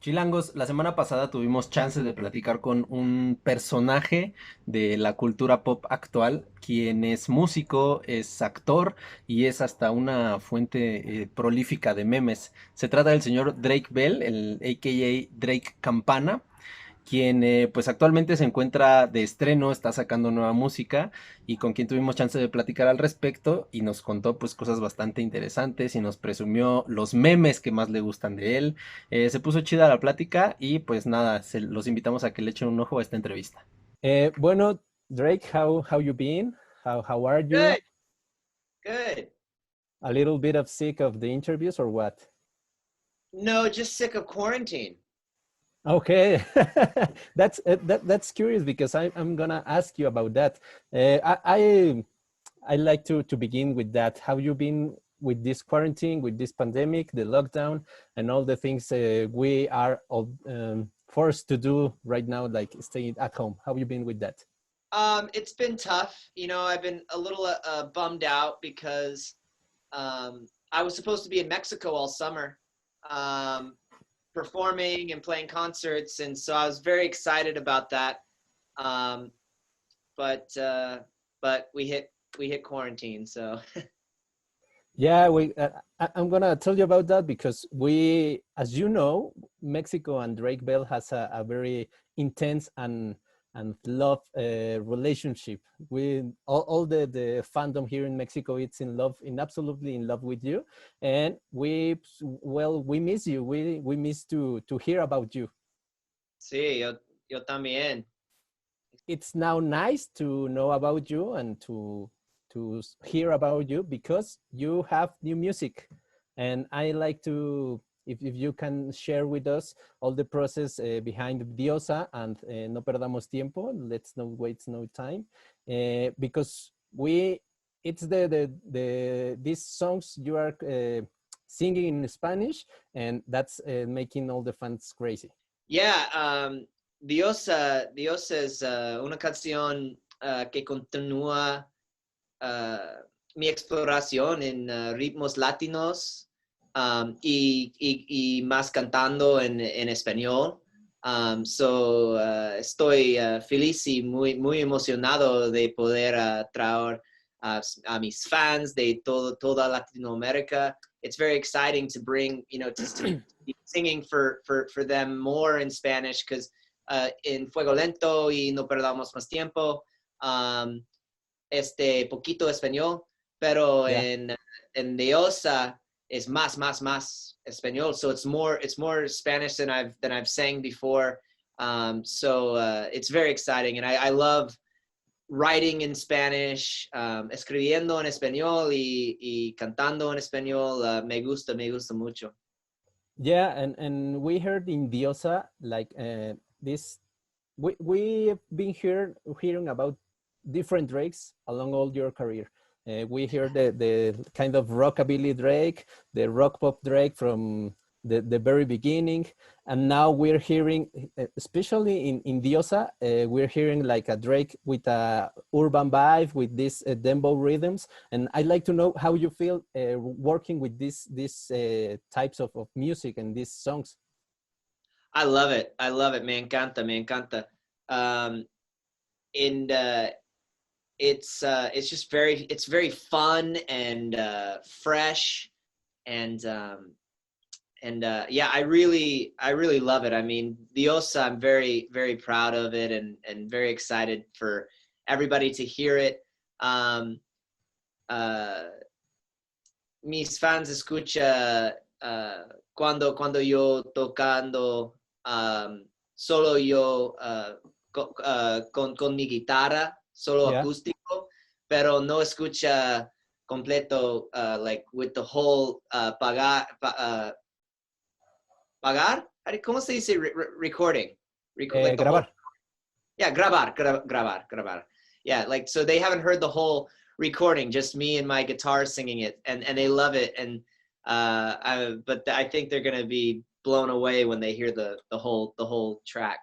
Chilangos, la semana pasada tuvimos chance de platicar con un personaje de la cultura pop actual, quien es músico, es actor y es hasta una fuente prolífica de memes. Se trata del señor Drake Bell, el AKA Drake Campana, quien pues actualmente se encuentra de estreno, está sacando nueva música y con quien tuvimos chance de platicar al respecto y nos contó pues cosas bastante interesantes y nos presumió los memes que más le gustan de él. Se puso chida la plática y pues nada, los invitamos a que le echen un ojo a esta entrevista. Bueno, Drake, how you been? How are you? Good, good. A little bit of sick of the interviews or what? No, just sick of quarantine. Okay, that's curious because I'm gonna ask you about that. I like to begin with that. How you been with this quarantine, with this pandemic, the lockdown, and all the things we are all, forced to do right now, like staying at home? How you been with that? It's been tough. I've been a little bummed out because I was supposed to be in Mexico all summer, performing and playing concerts, and so I was very excited about that. Um, but we hit quarantine, so Yeah, I'm gonna tell you about that because we, as you know, Mexico and Drake Bell has a very intense and love relationship. We all the fandom here in Mexico, it's in love, in absolutely in love with you, and we miss you. We miss to hear about you. sí, yo también. It's now nice to know about you and to hear about you because you have new music, and I like to, if you can share with us all the process behind Diosa and No Perdamos Tiempo, let's not waste no time, because we it's the these songs you are singing in Spanish, and that's making all the fans crazy. Yeah, Diosa es una canción que continúa mi exploración en ritmos latinos, y más cantando en español. Estoy feliz y muy emocionado de poder traer a mis fans de toda Latinoamérica. It's very exciting to bring, to be singing for them more in Spanish, because in Fuego Lento y No Perdamos Más Tiempo, poquito español, pero Yeah. en Diosa is más español. So it's more Spanish than I've sang before. It's very exciting, and I love writing in Spanish, escribiendo en español y cantando en español. Me gusta mucho. Yeah, and we heard in Diosa like this. We've been hearing about different Drakes along all your career. We hear the kind of rockabilly Drake, the rock pop Drake from the very beginning, and now we're hearing, especially in Diosa, we're hearing like a Drake with a urban vibe, with these dembow rhythms. And I'd like to know how you feel working with these types of music and these songs. I love it. Me encanta. And it's just very fun and fresh, and yeah, I really love it. I mean, Diosa, I'm very proud of it, and very excited for everybody to hear it. Uh, Mis fans escucha cuando yo tocando, solo yo, con mi guitarra, solo Yeah. acústico, pero no escucha completo, like with the whole pagar. ¿Cómo se dice recording? Like the whole, Grabar. yeah, grabar. Yeah, like, so they haven't heard the whole recording, just me and my guitar singing it, and they love it. And but I think they're gonna be blown away when they hear the whole track.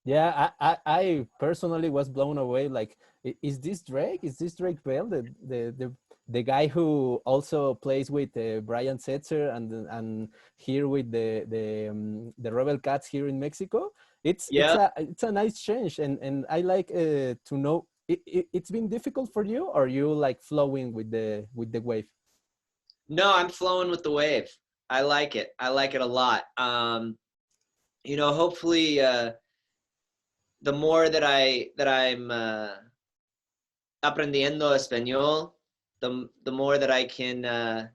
Yeah, I personally was blown away. Like, is this Drake? Is this Drake Bell? The the guy who also plays with Brian Setzer and here with the Rebel Cats here in Mexico. Yeah. It's a nice change, and I like to know. It's been difficult for you, or you like flowing with the wave? No, I'm flowing with the wave. I like it. I like it a lot. You know, hopefully, the more that I'm aprendiendo español, the more that I can uh,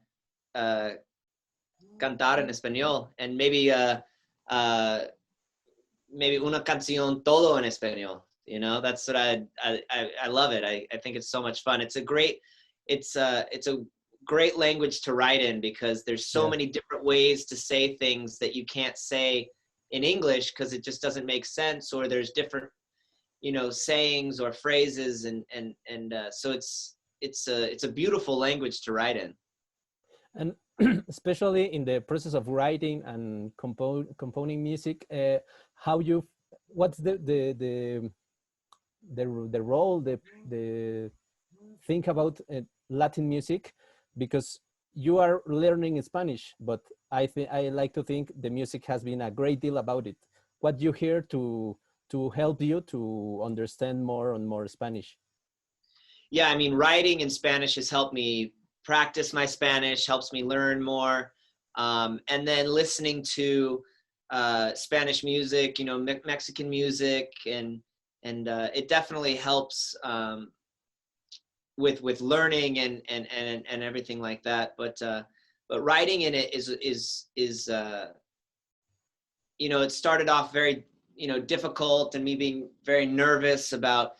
cantar en español, and maybe una canción todo en español. You know, that's what I love it. I think it's so much fun. It's a great language to write in, because there's so many different ways to say things that you can't say in English because it just doesn't make sense, or there's different, you know, sayings or phrases, and so it's a beautiful language to write in. And especially in the process of writing and composing music, what's the role, the think about Latin music, because you are learning Spanish, but I like to think the music has been a great deal about it. What you hear to help you to understand more and more Spanish? Yeah, I mean, writing in Spanish has helped me practice my Spanish, helps me learn more, and then listening to Spanish music, you know, Mexican music, and it definitely helps with learning and everything like that. But writing in it is you know, it started off very, you know, difficult, and me being very nervous about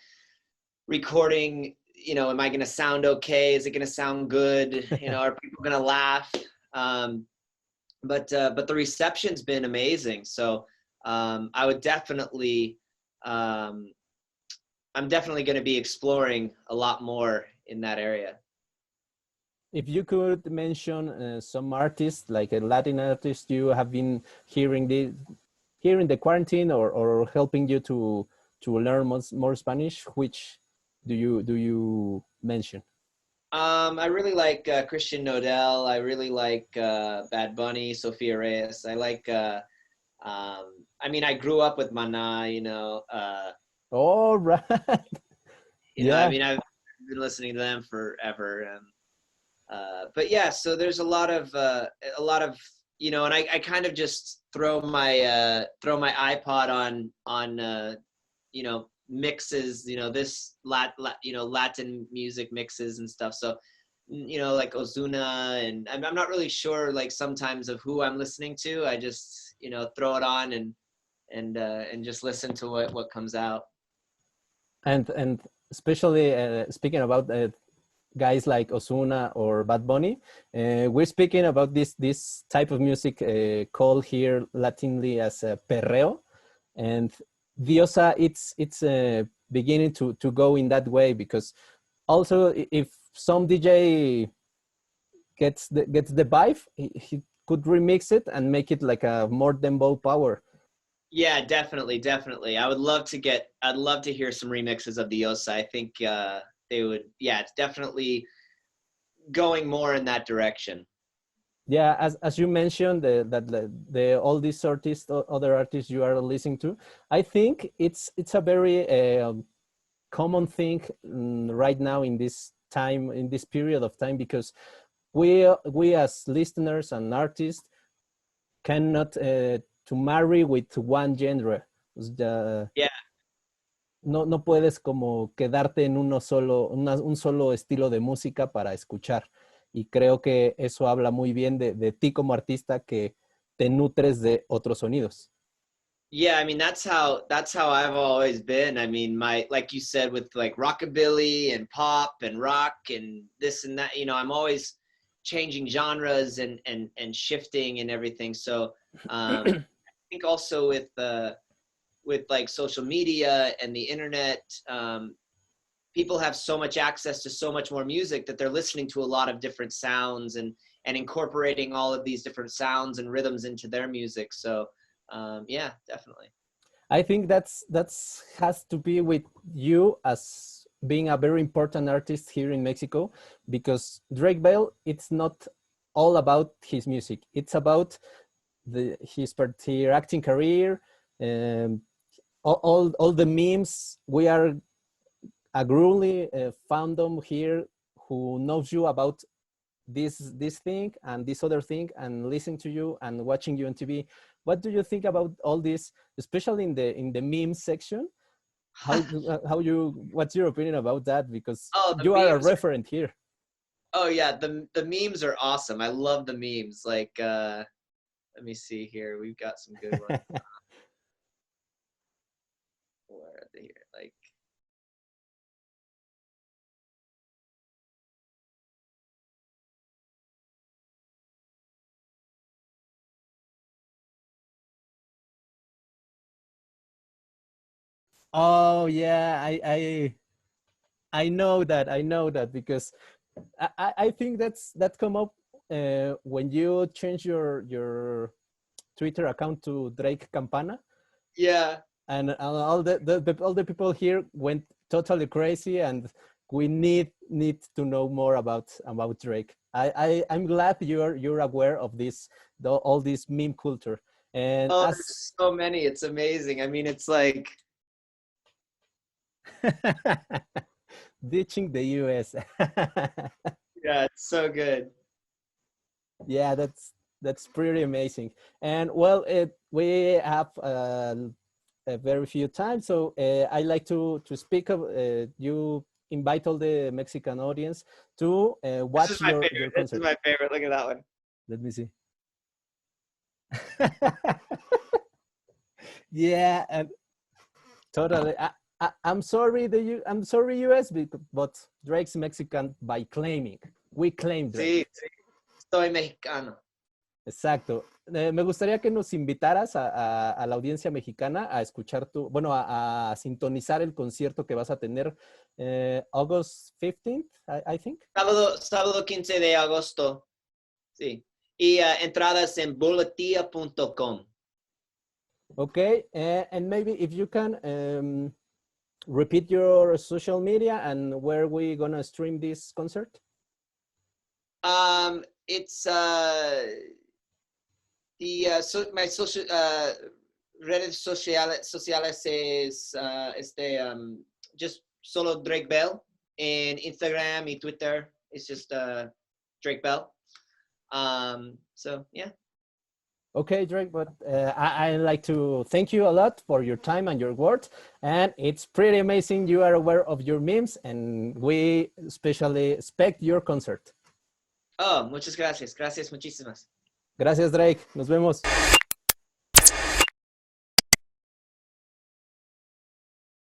recording. You know, am I going to sound okay? Is it going to sound good? You know, are people going to laugh? But the reception's been amazing. So I would definitely, I'm definitely going to be exploring a lot more in that area. If you could mention some artists, like a Latin artist you have been hearing here in the quarantine, or helping you to learn more Spanish, which do you mention? I really like Christian Nodell. I really like Bad Bunny, Sofia Reyes. I like, I mean, I grew up with Mana, you know. All right. You know, I mean, I've been listening to them forever. And, but yeah, so there's a lot of, you know, and I kind of just throw my iPod on you know, mixes, you know, this you know, Latin music mixes and stuff. So, you know, like Ozuna, and I'm not really sure, like, sometimes of who I'm listening to. I just, you know, throw it on and just listen to what comes out. And especially speaking about guys like Ozuna or Bad Bunny, we're speaking about this type of music called here Latinly as perreo, and Diosa, it's beginning to go in that way, because also if some DJ gets the vibe, he could remix it and make it like a more dembow power. Yeah, definitely. I'd love to hear some remixes of Diosa. I think they would. Yeah, it's definitely going more in that direction. Yeah, as you mentioned, the all these artists, other artists you are listening to, I think it's a very common thing right now in this time, in this period of time, because we as listeners and artists cannot to marry with one genre. Yeah. No puedes como quedarte en un solo estilo de música para escuchar. Y creo que eso habla muy bien de ti como artista, que te nutres de otros sonidos. Yeah, I mean, that's how I've always been. I mean, like you said, with like rockabilly and pop and rock and this and that, you know, I'm always changing genres and shifting and everything. So I think also with like social media and the internet, people have so much access to so much more music that they're listening to a lot of different sounds and incorporating all of these different sounds and rhythms into their music. So yeah, definitely. I think that's has to be with you as being a very important artist here in Mexico, because Drake Bell, it's not all about his music. It's about his acting career, all the memes. We are a gruely fandom here who knows you about this thing and this other thing, and listening to you and watching you on TV. What do you think about all this, especially in the meme section? What's your opinion about that? Because you are a referent here. Oh yeah, the memes are awesome. I love the memes. Like, let me see here. We've got some good ones. Where are they here? Like, oh yeah, I know that. I know that because I think that come up when you change your Twitter account to Drake Campana. yeah. And all the people here went totally crazy, and we need to know more about Drake. I'm glad you're aware of this, all this meme culture. And There's so many. It's amazing. I mean, it's like ditching the US. yeah, it's so good. Yeah, that's pretty amazing. And well, we have a very few times, so I like to speak of you invite all the Mexican audience to watch your concert. This is my favorite. Look at that one. Let me see. Yeah, and totally. I'm sorry I'm sorry US, but Drake's Mexican by claiming. We claim Drake. Sí, soy mexicano. Exacto. Me gustaría que nos invitaras a la audiencia mexicana a escuchar a sintonizar el concierto que vas a tener August 15th, I think. Sábado 15 de agosto. Sí. Y entradas en boletia.com. Okay, and maybe if you can repeat your social media and where we gonna stream this concert. It's my social redes sociales es just solo Drake Bell, and Instagram y Twitter is just Drake Bell. So yeah. Okay, Drake, but I like to thank you a lot for your time and your words, and it's pretty amazing you are aware of your memes, and we especially expect your concert. Oh, muchas gracias. Gracias muchísimas. Gracias, Drake. Nos vemos.